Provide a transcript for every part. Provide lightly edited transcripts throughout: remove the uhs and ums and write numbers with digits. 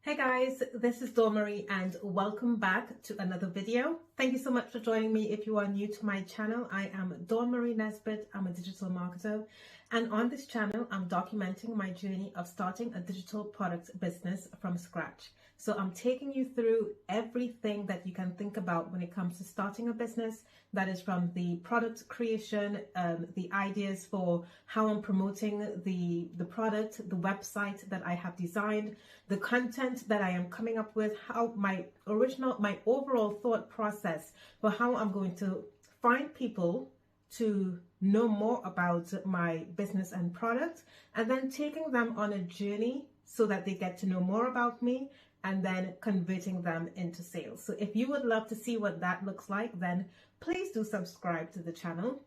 Hey guys, this is Dawn Marie and welcome back to another video. Thank you so much for joining me. If you are new to my channel, I am Dawn Marie Nesbitt. I'm a digital marketer, and on this channel, I'm documenting my journey of starting a digital product business from scratch. So I'm taking you through everything that you can think about when it comes to starting a business. That is from the product creation, the ideas for how I'm promoting the product, the website that I have designed, the content that I am coming up with, how my overall thought process for how I'm going to find people to know more about my business and product, and then taking them on a journey so that they get to know more about me and then converting them into sales. So if you would love to see what that looks like, then please do subscribe to the channel.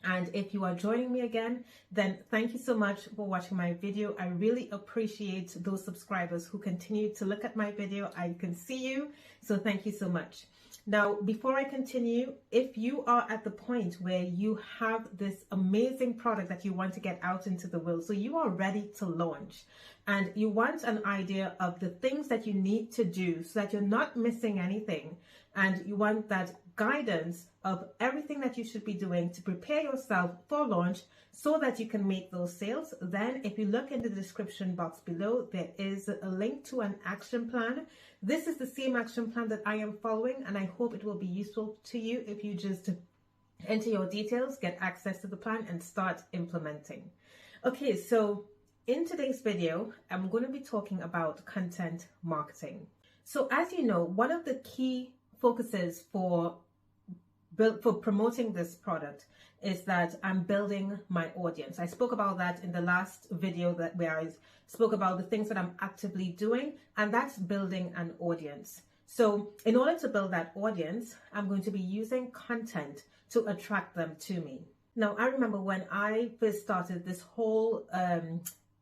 And if you are joining me again, then thank you so much for watching my video. I really appreciate those subscribers who continue to look at my video. I can see you, so thank you so much. Now, before I continue, if you are at the point where you have this amazing product that you want to get out into the world, so you are ready to launch and you want an idea of the things that you need to do so that you're not missing anything, and you want that guidance of everything that you should be doing to prepare yourself for launch so that you can make those sales, then if you look in the description box below, there is a link to an action plan. This is the same action plan that I am following, and I hope it will be useful to you if you just enter your details, get access to the plan, and start implementing. Okay, so in today's video, I'm going to be talking about content marketing. So as you know, one of the key focuses for promoting this product is that I'm building my audience. I spoke about that in the last video where I spoke about the things that I'm actively doing, and that's building an audience. So in order to build that audience, I'm going to be using content to attract them to me. Now, I remember when I first started this whole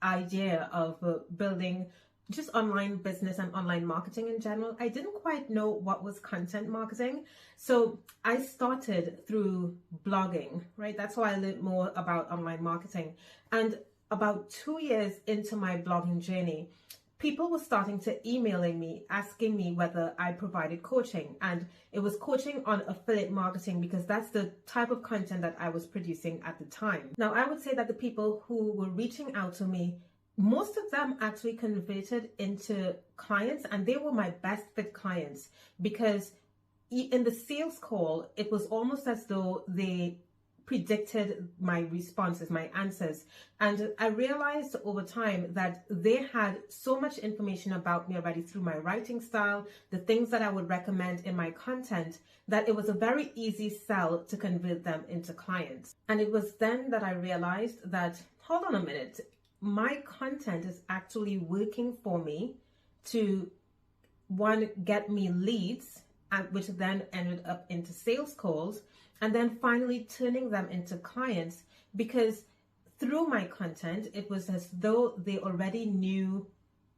idea of building just online business and online marketing in general, I didn't quite know what was content marketing. So I started through blogging, right? That's how I learned more about online marketing. And about 2 years into my blogging journey, people were starting to emailing me, asking me whether I provided coaching. And it was coaching on affiliate marketing because that's the type of content that I was producing at the time. Now, I would say that the people who were reaching out to me, most of them actually converted into clients, and they were my best fit clients because in the sales call, it was almost as though they predicted my responses, my answers. And I realized over time that they had so much information about me already through my writing style, the things that I would recommend in my content, that it was a very easy sell to convert them into clients. And it was then that I realized that, hold on a minute, my content is actually working for me to, one, get me leads, which then ended up into sales calls, and then finally turning them into clients, because through my content, it was as though they already knew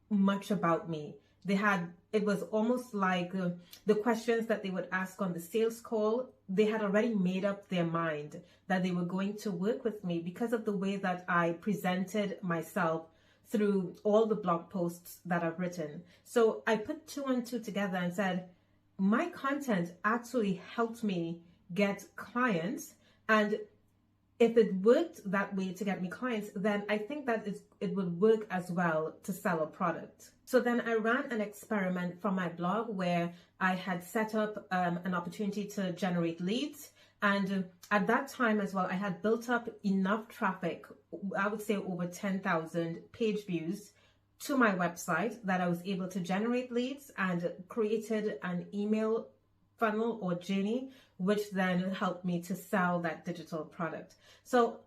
much about me. It was almost like the questions that they would ask on the sales call, they had already made up their mind that they were going to work with me because of the way that I presented myself through all the blog posts that I've written. So I put 2 and 2 together and said, my content actually helped me get clients, and if it worked that way to get me clients, then I think that it would work as well to sell a product. So then I ran an experiment from my blog where I had set up an opportunity to generate leads. And at that time as well, I had built up enough traffic, I would say over 10,000 page views to my website, that I was able to generate leads and created an email funnel or journey, which then helped me to sell that digital product. So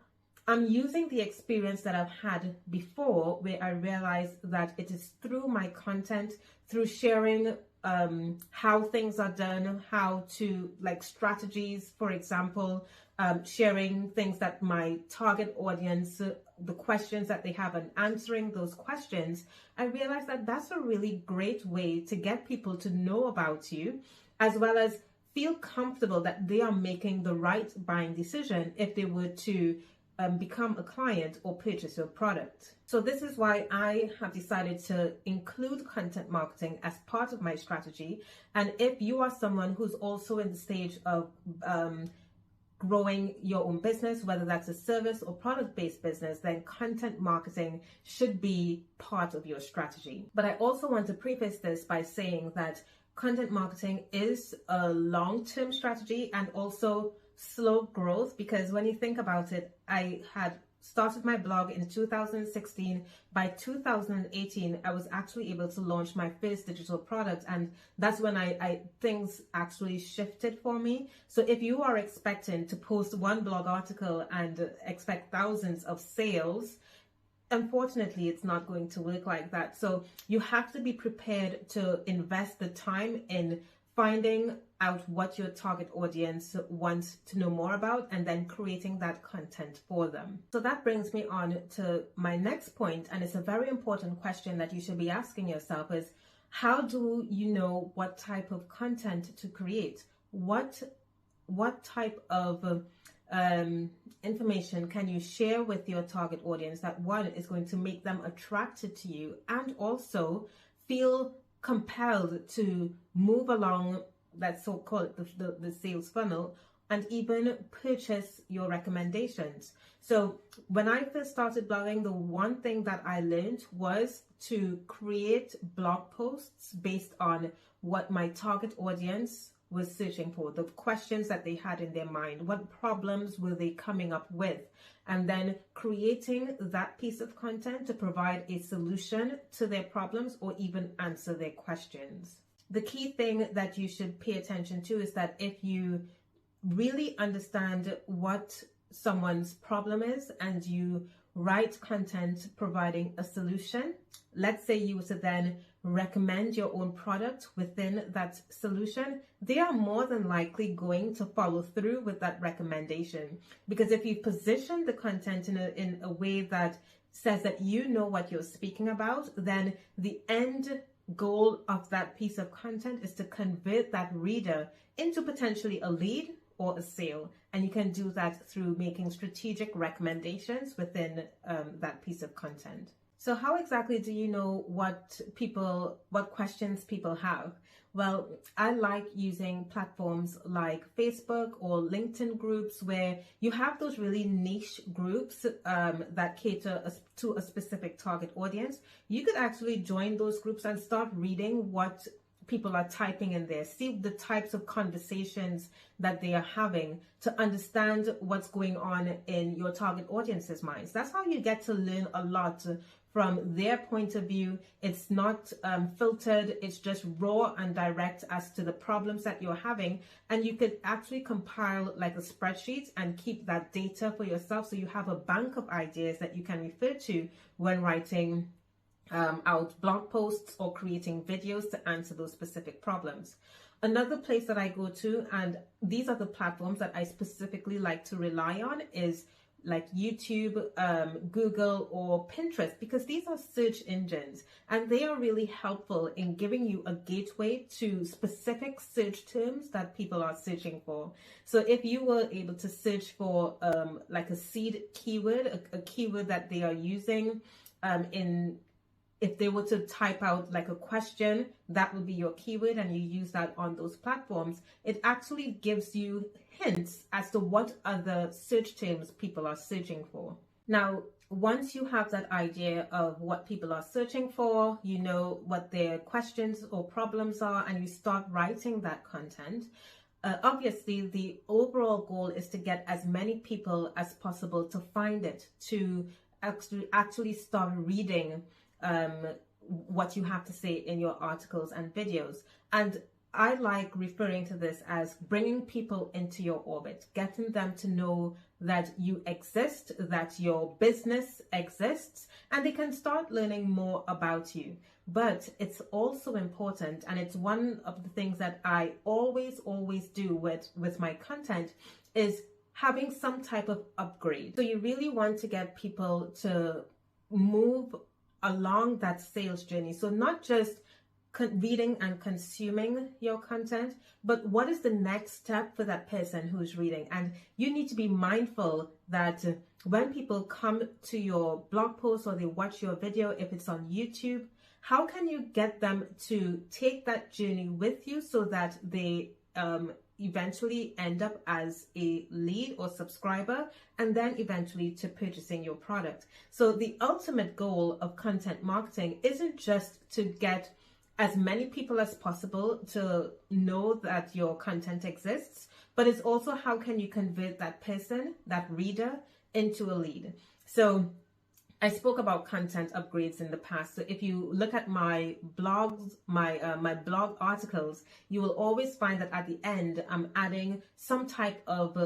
I'm using the experience that I've had before, where I realized that it is through my content, through sharing how things are done, how to, like, strategies, for example, sharing things that my target audience, the questions that they have, and answering those questions. I realized that that's a really great way to get people to know about you, as well as feel comfortable that they are making the right buying decision if they were to become a client or purchase your product. So this is why I have decided to include content marketing as part of my strategy. And if you are someone who's also in the stage of growing your own business, whether that's a service or product-based business, then content marketing should be part of your strategy. But I also want to preface this by saying that content marketing is a long-term strategy and also slow growth, because when you think about it, I had started my blog in 2016. By 2018, I was actually able to launch my first digital product, and that's when things actually shifted for me. So if you are expecting to post one blog article and expect thousands of sales, unfortunately, it's not going to work like that. So you have to be prepared to invest the time in finding out what your target audience wants to know more about and then creating that content for them. So that brings me on to my next point, and it's a very important question that you should be asking yourself is, how do you know what type of content to create? What type of information can you share with your target audience that, one, is going to make them attracted to you and also feel compelled to move along that so-called the sales funnel and even purchase your recommendations. So when I first started blogging, the one thing that I learned was to create blog posts based on what my target audience was searching for, the questions that they had in their mind, what problems were they coming up with, and then creating that piece of content to provide a solution to their problems or even answer their questions. The key thing that you should pay attention to is that if you really understand what someone's problem is and you write content providing a solution, let's say you were to then recommend your own product within that solution, they are more than likely going to follow through with that recommendation. Because if you position the content in a way that says that you know what you're speaking about, then the end goal of that piece of content is to convert that reader into potentially a lead or a sale. And you can do that through making strategic recommendations within that piece of content. So how exactly do you know what questions people have? Well, I like using platforms like Facebook or LinkedIn groups where you have those really niche groups that cater to a specific target audience. You could actually join those groups and start reading what people are typing in there, see the types of conversations that they are having to understand what's going on in your target audience's minds. That's how you get to learn a lot from their point of view. It's not filtered, it's just raw and direct as to the problems that you're having. And you could actually compile like a spreadsheet and keep that data for yourself, so you have a bank of ideas that you can refer to when writing out blog posts or creating videos to answer those specific problems. Another place that I go to, and these are the platforms that I specifically like to rely on, is like YouTube, Google, or Pinterest, because these are search engines and they are really helpful in giving you a gateway to specific search terms that people are searching for. So if you were able to search for like a seed keyword, a keyword that they are using if they were to type out like a question, that would be your keyword, and you use that on those platforms, it actually gives you hints as to what other search terms people are searching for. Now, once you have that idea of what people are searching for, you know what their questions or problems are, and you start writing that content, obviously the overall goal is to get as many people as possible to find it, to actually start reading what you have to say in your articles and videos. And I like referring to this as bringing people into your orbit, getting them to know that you exist, that your business exists, and they can start learning more about you. But it's also important, and it's one of the things that I always do with my content, is having some type of upgrade. So you really want to get people to move along that sales journey. So not just reading and consuming your content, but what is the next step for that person who's reading? And you need to be mindful that when people come to your blog post or they watch your video, if it's on YouTube, how can you get them to take that journey with you so that they eventually end up as a lead or subscriber, and then eventually to purchasing your product? So the ultimate goal of content marketing isn't just to get as many people as possible to know that your content exists, but it's also how can you convert that person, that reader, into a lead. So I spoke about content upgrades in the past. So if you look at my blogs, my blog articles, you will always find that at the end, I'm adding some type of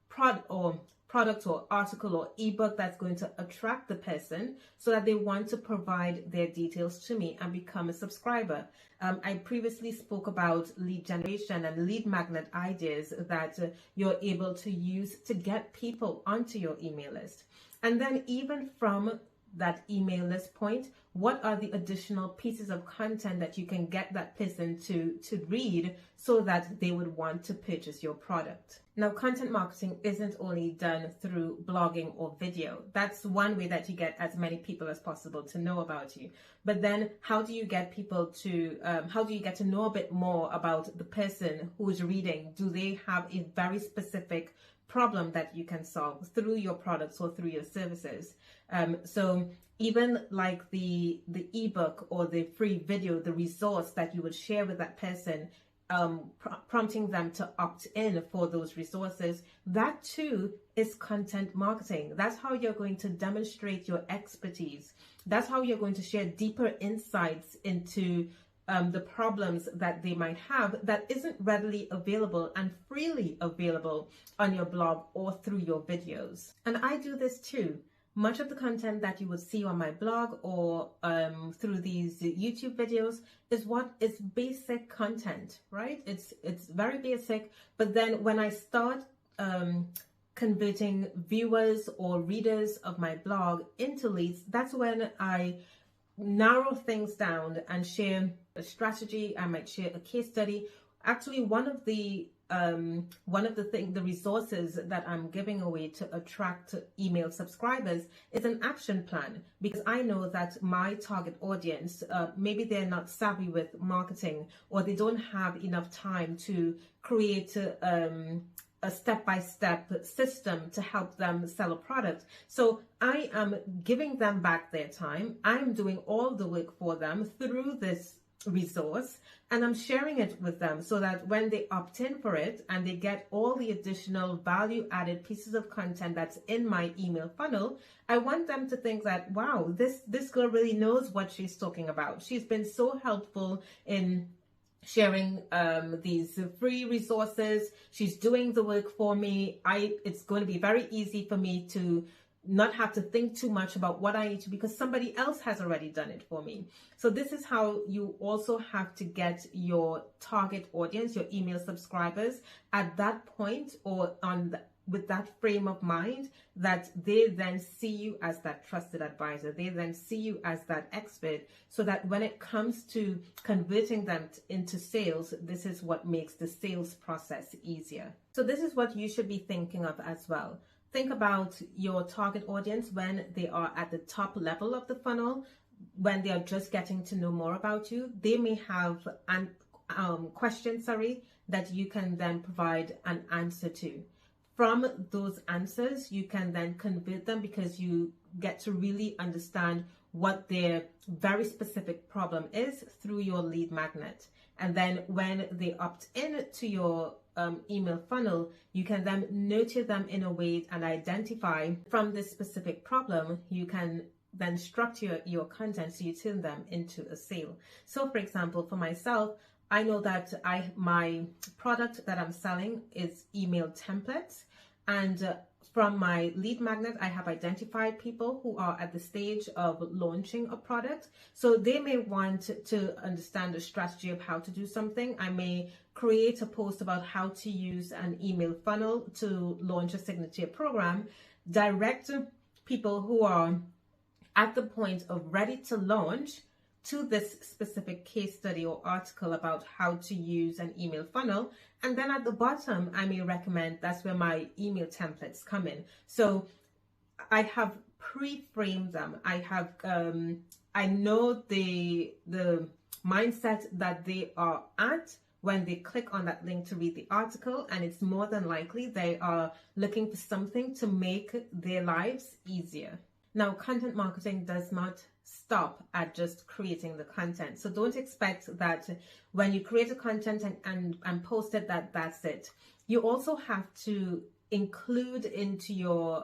product or article or ebook that's going to attract the person so that they want to provide their details to me and become a subscriber. I previously spoke about lead generation and lead magnet ideas that you're able to use to get people onto your email list. And then even from that email list point, what are the additional pieces of content that you can get that person to read so that they would want to purchase your product? Now, content marketing isn't only done through blogging or video. That's one way that you get as many people as possible to know about you. But then how do you get people to, how do you get to know a bit more about the person who's reading? Do they have a very specific problem that you can solve through your products or through your services? So even like the ebook or the free video, the resource that you would share with that person, prompting them to opt in for those resources, that too is content marketing. That's how you're going to demonstrate your expertise. That's how you're going to share deeper insights into the problems that they might have that isn't readily available and freely available on your blog or through your videos. And I do this too. Much of the content that you would see on my blog or through these YouTube videos is what is basic content, right? It's very basic. But then when I start converting viewers or readers of my blog into leads, that's when I narrow things down and share a strategy. I might share a case study. Actually, one of the resources that I'm giving away to attract email subscribers is an action plan, because I know that my target audience, maybe they're not savvy with marketing, or they don't have enough time to create a step-by-step system to help them sell a product. So I am giving them back their time. I'm doing all the work for them through this resource, and I'm sharing it with them so that when they opt in for it and they get all the additional value added pieces of content that's in my email funnel, I want them to think that, wow, this girl really knows what she's talking about. She's been so helpful in sharing these free resources. She's doing the work for me. It's going to be very easy for me to not have to think too much about what I need to, because somebody else has already done it for me. So this is how you also have to get your target audience, your email subscribers, at that point or with that frame of mind that they then see you as that trusted advisor. They then see you as that expert, so that when it comes to converting them into sales, this is what makes the sales process easier. So this is what you should be thinking of as well. Think about your target audience when they are at the top level of the funnel, when they are just getting to know more about you. They may have questions, that you can then provide an answer to. From those answers, you can then convert them, because you get to really understand what their very specific problem is through your lead magnet. And then when they opt in to your email funnel, you can then nurture them in a way and identify from this specific problem. You can then structure your content so you turn them into a sale. So for example, for myself, I know that my product that I'm selling is email templates, and from my lead magnet, I have identified people who are at the stage of launching a product. So they may want to understand the strategy of how to do something. I may create a post about how to use an email funnel to launch a signature program, direct people who are at the point of ready to launch to this specific case study or article about how to use an email funnel. And then at the bottom, I may recommend, that's where my email templates come in. So I have pre-framed them. I know the mindset that they are at when they click on that link to read the article, and it's more than likely they are looking for something to make their lives easier. Now, content marketing does not stop at just creating the content. So don't expect that when you create a content and post it, that's it. You also have to include into your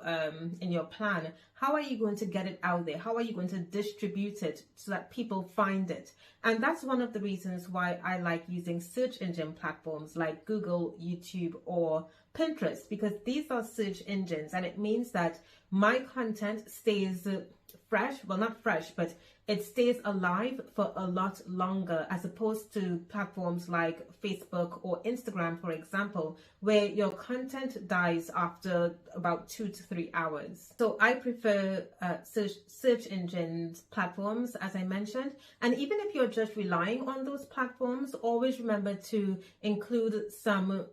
in your plan, how are you going to get it out there? How are you going to distribute it so that people find it? And that's one of the reasons why I like using search engine platforms like Google, YouTube, or Pinterest, because these are search engines, and it means that my content stays fresh. Well, not fresh, but it stays alive for a lot longer, as opposed to platforms like Facebook or Instagram, for example, where your content dies after about 2 to 3 hours. So I prefer search engines platforms, as I mentioned. And even if you're just relying on those platforms, always remember to include some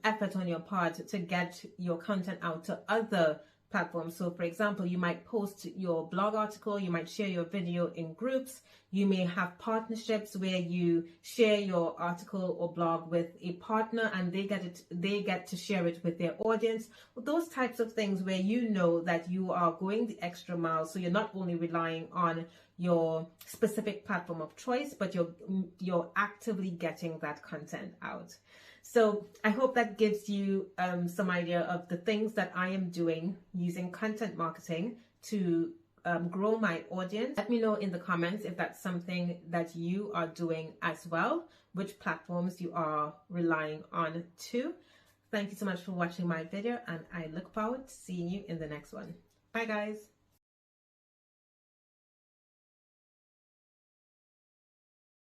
effort on your part to get your content out to other platforms. So for example, you might post your blog article, you might share your video in groups, you may have partnerships where you share your article or blog with a partner and they get to share it with their audience. Those types of things where you know that you are going the extra mile, so you're not only relying on your specific platform of choice, but you're actively getting that content out. So I hope that gives you some idea of the things that I am doing using content marketing to grow my audience. Let me know in the comments if that's something that you are doing as well, which platforms you are relying on too. Thank you so much for watching my video, and I look forward to seeing you in the next one. Bye guys.